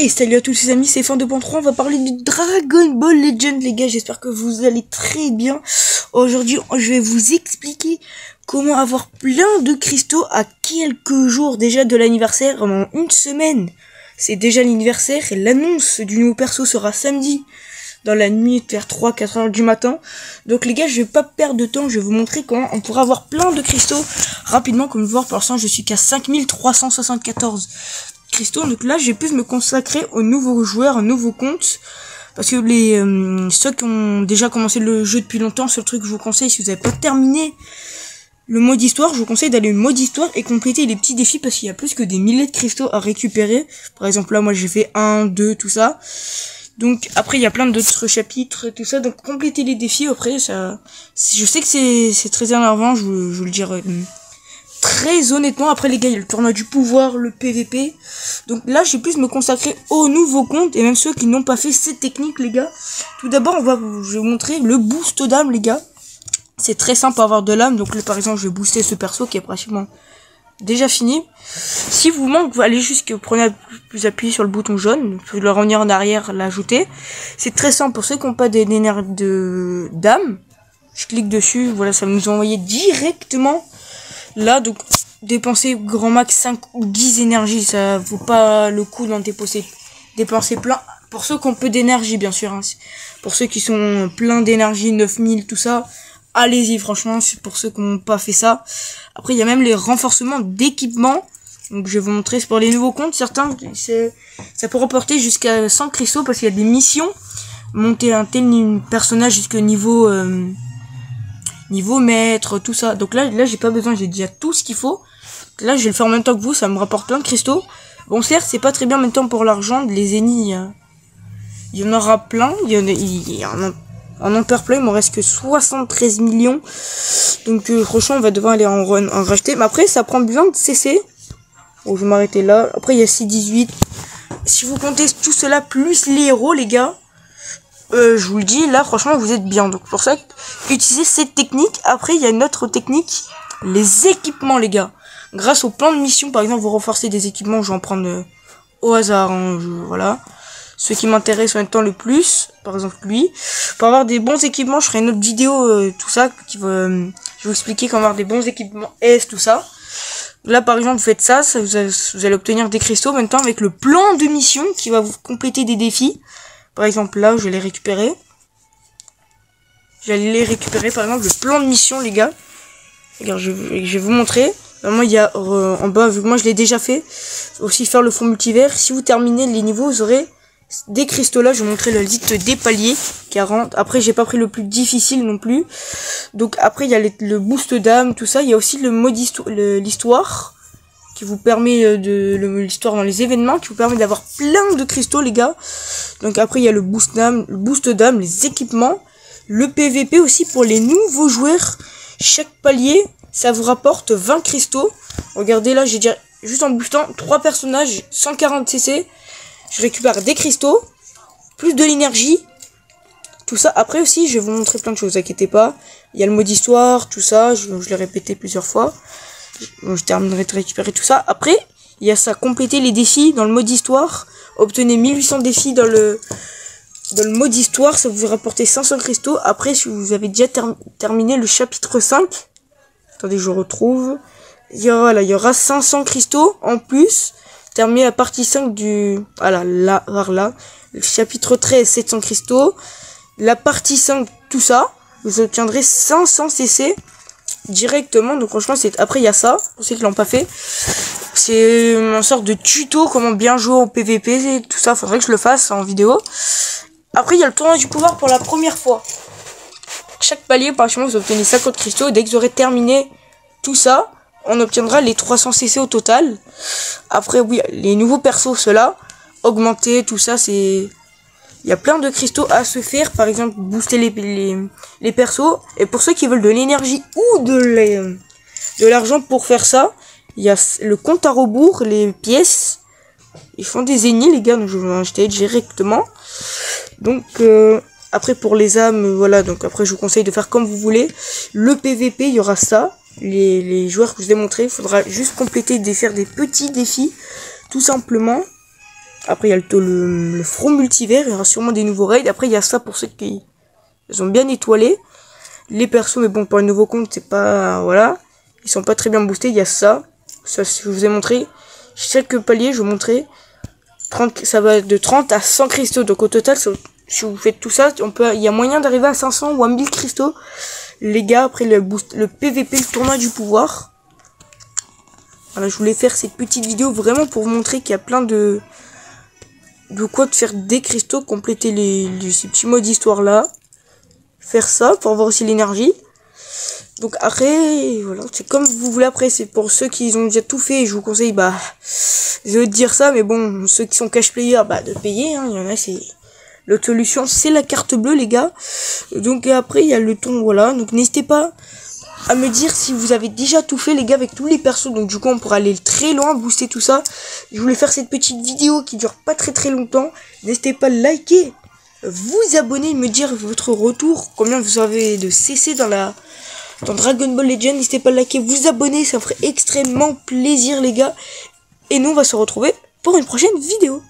Et salut à tous les amis, c'est Fan2.3, on va parler du Dragon Ball Legend les gars, j'espère que vous allez très bien. Aujourd'hui, je vais vous expliquer comment avoir plein de cristaux à quelques jours déjà de l'anniversaire, en une semaine. C'est déjà l'anniversaire et l'annonce du nouveau perso sera samedi, dans la nuit vers 3-4 heures du matin. Donc les gars, je vais pas perdre de temps, je vais vous montrer comment on pourra avoir plein de cristaux rapidement. Comme vous voyez, pour l'instant je suis qu'à 5374 cristaux, donc là je vais plus me consacrer aux nouveaux joueurs, aux nouveaux comptes, parce que ceux qui ont déjà commencé le jeu depuis longtemps, c'est le truc que je vous conseille. Si vous n'avez pas terminé le mode histoire, je vous conseille d'aller au mode histoire et compléter les petits défis, parce qu'il y a plus que des milliers de cristaux à récupérer. Par exemple là moi j'ai fait 1, 2, tout ça. Donc après il y a plein d'autres chapitres et tout ça, donc compléter les défis. Après ça, je sais que c'est très énervant, je vous le dirai très honnêtement. Après les gars, il y a le tournoi du pouvoir, le PVP. Donc là, je vais plus me consacrer aux nouveaux comptes et même ceux qui n'ont pas fait cette technique les gars. Tout d'abord, je vais vous montrer le boost d'âme les gars. C'est très simple pour avoir de l'âme. Donc là, par exemple, je vais booster ce perso qui est pratiquement déjà fini. Si vous manque, vous allez juste vous appuyez sur le bouton jaune, vous le revenir en arrière, l'ajouter. C'est très simple pour ceux qui n'ont pas d'énergie d'âme. Je clique dessus, voilà, ça va nous envoyer directement là. Donc dépenser grand max 5 ou 10 énergies, ça vaut pas le coup d'en dépenser plein. Pour ceux qui ont peu d'énergie bien sûr, hein. Pour ceux qui sont plein d'énergie, 9000 tout ça, allez-y franchement, c'est pour ceux qui n'ont pas fait ça. Après il y a même les renforcements d'équipement, donc je vais vous montrer. C'est pour les nouveaux comptes, certains ça peut rapporter jusqu'à 100 cristaux, parce qu'il y a des missions, monter un tel personnage jusqu'au niveau maître, tout ça. Donc là j'ai pas besoin, j'ai déjà tout ce qu'il faut. Là je vais le faire en même temps que vous, ça me rapporte plein de cristaux. Bon certes c'est pas très bien en même temps pour l'argent, les ennemis il y en aura plein, il y en a en Empereur Play, il me reste que 73 millions. Donc franchement on va devoir aller en racheter. Mais après ça prend besoin de CC. Bon je vais m'arrêter là. Après il y a 6-18. Si vous comptez tout cela plus les héros les gars, je vous le dis, là franchement vous êtes bien. Donc pour ça, utilisez cette technique. Après il y a une autre technique, les équipements les gars. Grâce au plan de mission, par exemple, vous renforcez des équipements, je vais en prendre au hasard, hein, voilà. Ceux qui m'intéressent en même temps le plus, par exemple lui. Pour avoir des bons équipements, je ferai une autre vidéo, tout ça, je vais vous expliquer comment avoir des bons équipements S, tout ça. Là par exemple vous faites ça, vous allez obtenir des cristaux en même temps avec le plan de mission qui va vous compléter des défis. Par exemple là, je vais les récupérer. J'allais les récupérer par exemple le plan de mission les gars. Regarde, je vais vous montrer. Normalement il y a en bas, vu que moi je l'ai déjà fait, aussi faire le fond multivers. Si vous terminez les niveaux, vous aurez des cristaux là. Je vais vous montrer la liste des paliers 40. Après j'ai pas pris le plus difficile non plus. Donc après il y a le boost d'âme, tout ça. Il y a aussi le mode l'histoire qui vous permet l'histoire dans les événements, qui vous permet d'avoir plein de cristaux les gars. Donc après il y a le boost d'âme, les équipements, le PVP aussi pour les nouveaux joueurs. Chaque palier ça vous rapporte 20 cristaux. Regardez là, j'ai déjà juste en boostant 3 personnages 140 CC, je récupère des cristaux, plus de l'énergie, tout ça. Après aussi je vais vous montrer plein de choses, inquiétez pas. Il y a le mode histoire, tout ça, je l'ai répété plusieurs fois. Je terminerai de récupérer tout ça. Après il y a ça, compléter les défis dans le mode histoire. Obtenez 1800 défis dans le mode histoire, ça vous rapporter 500 cristaux. Après si vous avez déjà terminé le chapitre 5, attendez je retrouve, il y aura 500 cristaux en plus. Terminer la partie 5 voilà, là, par là. Le chapitre 13, 700 cristaux. La partie 5, tout ça, vous obtiendrez 500 CC directement. Donc franchement, après il y a ça, pour ceux qui l'ont pas fait. C'est une sorte de tuto, comment bien jouer au PVP, et tout ça. Faudrait que je le fasse en vidéo. Après, il y a le tournoi du pouvoir pour la première fois. Chaque palier, par exemple, vous obtenez 50 cristaux. Et dès que vous aurez terminé tout ça, on obtiendra les 300 CC au total. Après oui, les nouveaux persos, ceux-là, augmenter, tout ça, il y a plein de cristaux à se faire. Par exemple, booster les persos. Et pour ceux qui veulent de l'énergie ou de l'argent pour faire ça, il y a le compte à rebours, les pièces. Ils font des ennemis les gars, donc je vais en acheter directement. Donc après pour les âmes, voilà, donc après je vous conseille de faire comme vous voulez. Le PVP, il y aura ça. Les joueurs que je vous ai montré, il faudra juste compléter, faire des petits défis, tout simplement. Après, il y a le front multivers. Il y aura sûrement des nouveaux raids. Après, il y a ça pour ceux qui ils ont bien étoilé. Les persos, mais bon, pour un nouveau compte, c'est pas... Voilà. Ils sont pas très bien boostés. Il y a ça. Ça, je vous ai montré. Chaque palier, je vous montrais. 30, ça va de 30 à 100 cristaux. Donc, au total, si vous faites tout ça, il y a moyen d'arriver à 500 ou à 1000 cristaux. Les gars, après le PVP, le tournoi du pouvoir. Voilà, je voulais faire cette petite vidéo vraiment pour vous montrer qu'il y a plein de quoi de faire des cristaux, compléter ces petits modes d'histoire là. Faire ça pour avoir aussi l'énergie. Donc après, voilà, c'est comme vous voulez. Après, c'est pour ceux qui ont déjà tout fait. Je vous conseille, je veux dire ça, mais bon, ceux qui sont cash player, de payer. Hein, il y en a, c'est l'autre solution, c'est la carte bleue, les gars. Donc après, il y a le ton, voilà. Donc n'hésitez pas à me dire si vous avez déjà tout fait, les gars, avec tous les persos. Donc du coup, on pourra aller très loin, booster tout ça. Je voulais faire cette petite vidéo qui dure pas très longtemps. N'hésitez pas à liker, vous abonner, me dire votre retour, combien vous avez de CC dans Dragon Ball Legends. N'hésitez pas à liker, vous abonner, ça ferait extrêmement plaisir, les gars. Et nous, on va se retrouver pour une prochaine vidéo.